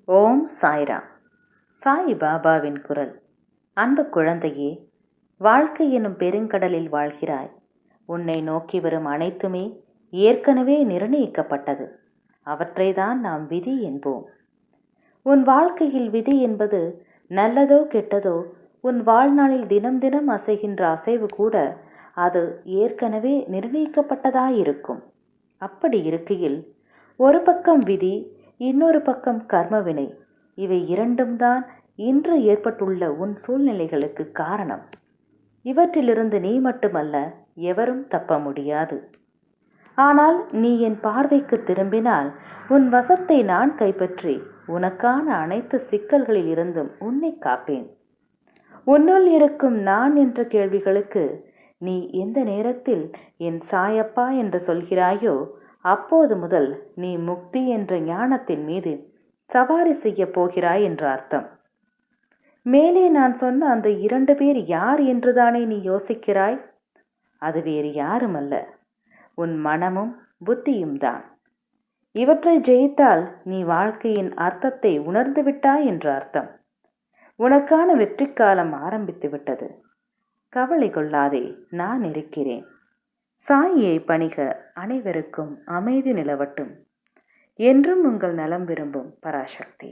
ஓம் சாய்ராம். சாய் பாபாவின் குரல். அன்பு குழந்தையே, வாழ்க்கை எனும் பெருங்கடலில் வாழ்கிறாய். உன்னை நோக்கி வரும் அனைத்துமே ஏற்கனவே நிர்ணயிக்கப்பட்டது. அவற்றைதான் நாம் விதி என்போம். உன் வாழ்க்கையில் விதி என்பது நல்லதோ கெட்டதோ, உன் வாழ்நாளில் தினம் தினம் அசைகின்ற அசைவு கூட அது ஏற்கனவே நிர்ணயிக்கப்பட்டதாயிருக்கும். அப்படி இருக்கையில் ஒரு பக்கம் விதி, இன்னொரு பக்கம் கர்மவினை. இவை இரண்டும் தான் இன்று ஏற்பட்டுள்ள உன் சூழ்நிலைகளுக்கு காரணம். இவற்றிலிருந்து நீ மட்டுமல்ல, எவரும் தப்ப முடியாது. ஆனால் நீ என் பார்வைக்கு திரும்பினால் உன் வசத்தை நான் கைப்பற்றி உனக்கான அனைத்து சிக்கல்களில் இருந்தும் உன்னை காப்பேன். உன்னுள் இருக்கும் நான் என்ற கேள்விகளுக்கு நீ எந்த நேரத்தில் என் சாயப்பா என்று சொல்கிறாயோ அப்போது முதல் நீ முக்தி என்ற ஞானத்தின் மீது சவாரி செய்ய போகிறாய் என்ற அர்த்தம். மேலே நான் சொன்ன அந்த 2 பேர் யார் என்றுதானே நீ யோசிக்கிறாய்? அது வேறு யாருமல்ல, உன் மனமும் புத்தியும் தான். இவற்றை ஜெயித்தால் நீ வாழ்க்கையின் அர்த்தத்தை உணர்ந்து விட்டாய் என்று அர்த்தம். உனக்கான வெற்றி காலம் ஆரம்பித்து விட்டது. கவலை கொள்ளாதே, நான் இருக்கிறேன். சாயியை பணிக. அனைவருக்கும் அமைதி நிலவட்டும். என்றும் உங்கள் நலம் விரும்பும் பராசக்தி.